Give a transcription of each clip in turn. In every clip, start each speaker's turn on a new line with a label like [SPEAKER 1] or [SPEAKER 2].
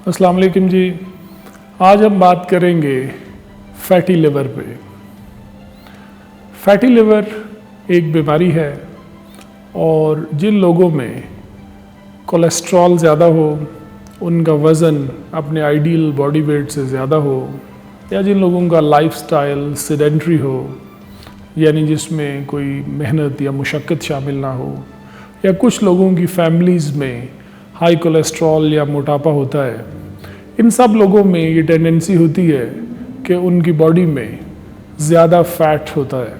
[SPEAKER 1] अस्सलाम वालेकुम जी। आज हम बात करेंगे फैटी लिवर पे। फैटी लिवर एक बीमारी है और जिन लोगों में कोलेस्ट्रॉल ज़्यादा हो, उनका वज़न अपने आइडियल बॉडी वेट से ज़्यादा हो, या जिन लोगों का लाइफस्टाइल सेडेंट्री हो, यानी जिसमें कोई मेहनत या मुशक्क़त शामिल ना हो, या कुछ लोगों की फैमिलीज़ में हाई कोलेस्ट्रॉल या मोटापा होता है, इन सब लोगों में ये टेंडेंसी होती है कि उनकी बॉडी में ज़्यादा फ़ैट होता है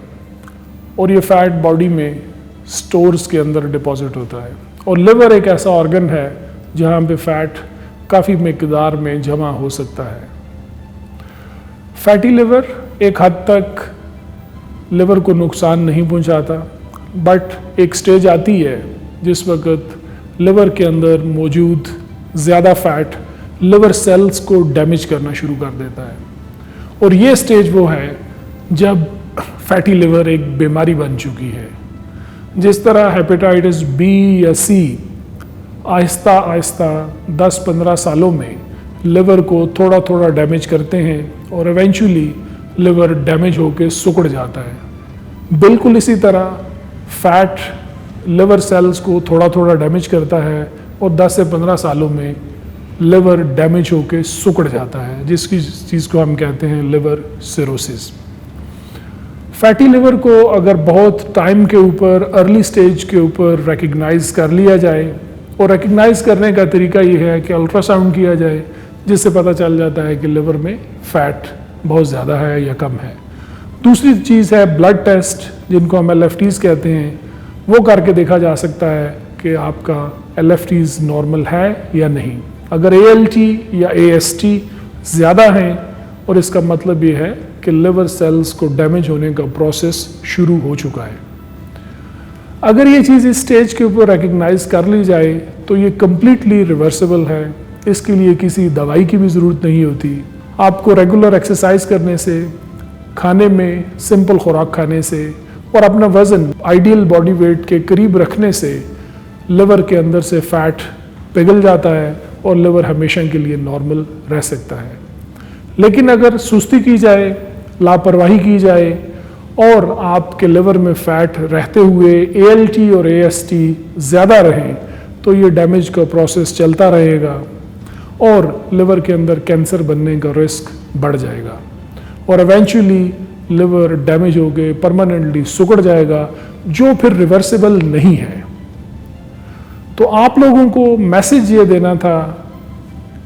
[SPEAKER 1] और ये फ़ैट बॉडी में स्टोर्स के अंदर डिपॉजिट होता है। और लिवर एक ऐसा ऑर्गन है जहाँ पे फ़ैट काफ़ी मिकदार में जमा हो सकता है। फैटी लिवर एक हद तक लिवर को नुकसान नहीं पहुँचाता, बट एक स्टेज आती है जिस वक्त लिवर के अंदर मौजूद ज़्यादा फ़ैट लिवर सेल्स को डैमेज करना शुरू कर देता है। और ये स्टेज वो है जब फैटी लिवर एक बीमारी बन चुकी है। जिस तरह हेपेटाइटिस बी या सी आहिस्ता आहिस्ता 10-15 सालों में लिवर को थोड़ा थोड़ा डैमेज करते हैं और इवेंचुअली लिवर डैमेज होकर सिकुड़ जाता है, बिल्कुल इसी तरह फैट लिवर सेल्स को थोड़ा थोड़ा डैमेज करता है और 10 से 15 सालों में लिवर डैमेज होकर सिकुड़ जाता है, जिसकी चीज़ को हम कहते हैं लिवर सिरोसिस। फैटी लिवर को अगर बहुत टाइम के ऊपर, अर्ली स्टेज के ऊपर रिकग्नाइज कर लिया जाए, और रिकग्नाइज करने का तरीका ये है कि अल्ट्रासाउंड किया जाए, जिससे पता चल जाता है कि लिवर में फ़ैट बहुत ज़्यादा है या कम है। दूसरी चीज़ है ब्लड टेस्ट, जिनको हम LFTs कहते हैं। वो करके देखा जा सकता है कि आपका LFTs नॉर्मल है या नहीं। अगर ALT या AST ज़्यादा हैं, और इसका मतलब ये है कि लिवर सेल्स को डैमेज होने का प्रोसेस शुरू हो चुका है। अगर ये चीज़ इस स्टेज के ऊपर रिकग्नाइज कर ली जाए तो ये कम्प्लीटली रिवर्सिबल है। इसके लिए किसी दवाई की भी ज़रूरत नहीं होती। आपको रेगुलर एक्सरसाइज करने से, खाने में सिंपल खुराक खाने से और अपना वज़न आइडियल बॉडी वेट के करीब रखने से लिवर के अंदर से फ़ैट पिघल जाता है और लिवर हमेशा के लिए नॉर्मल रह सकता है। लेकिन अगर सुस्ती की जाए, लापरवाही की जाए और आपके लिवर में फ़ैट रहते हुए ALT और AST ज़्यादा रहें, तो ये डैमेज का प्रोसेस चलता रहेगा और लिवर के अंदर कैंसर बनने का रिस्क बढ़ जाएगा और इवेंचुअली लिवर डैमेज हो गए परमानेंटली सिकुड़ जाएगा, जो फिर रिवर्सिबल नहीं है। तो आप लोगों को मैसेज ये देना था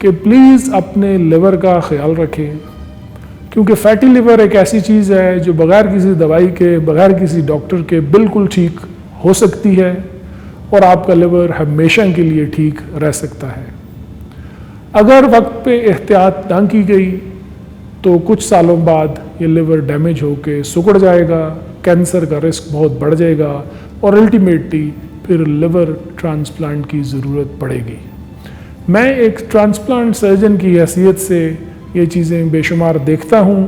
[SPEAKER 1] कि प्लीज़ अपने लिवर का ख्याल रखें, क्योंकि फैटी लिवर एक ऐसी चीज़ है जो बगैर किसी दवाई के, बगैर किसी डॉक्टर के बिल्कुल ठीक हो सकती है और आपका लिवर हमेशा के लिए ठीक रह सकता है। अगर वक्त पे एहतियात ना की गई तो कुछ सालों बाद ये लिवर डैमेज होकर सिकुड़ जाएगा, कैंसर का रिस्क बहुत बढ़ जाएगा और अल्टीमेटली फिर लिवर ट्रांसप्लांट की ज़रूरत पड़ेगी। मैं एक ट्रांसप्लांट सर्जन की हैसियत से ये चीज़ें बेशुमार देखता हूँ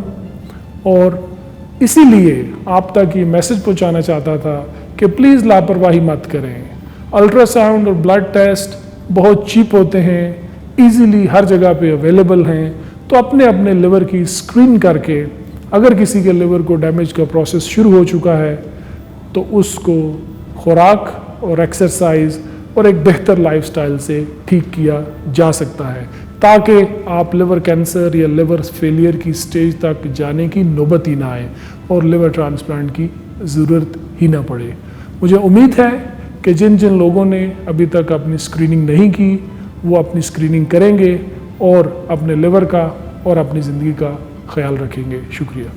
[SPEAKER 1] और इसीलिए आप तक ये मैसेज पहुँचाना चाहता था कि प्लीज़ लापरवाही मत करें। अल्ट्रासाउंड और ब्लड टेस्ट बहुत चीप होते हैं, इजीली हर जगह पे अवेलेबल हैं, तो अपने अपने लिवर की स्क्रीन करके अगर किसी के लिवर को डैमेज का प्रोसेस शुरू हो चुका है तो उसको खुराक और एक्सरसाइज और एक बेहतर लाइफस्टाइल से ठीक किया जा सकता है, ताकि आप लिवर कैंसर या लिवर फेलियर की स्टेज तक जाने की नौबत ही ना आए और लिवर ट्रांसप्लांट की ज़रूरत ही ना पड़े। मुझे उम्मीद है कि जिन जिन लोगों ने अभी तक अपनी स्क्रीनिंग नहीं की वो अपनी स्क्रीनिंग करेंगे और अपने लिवर का और अपनी ज़िंदगी का ख्याल रखेंगे। शुक्रिया।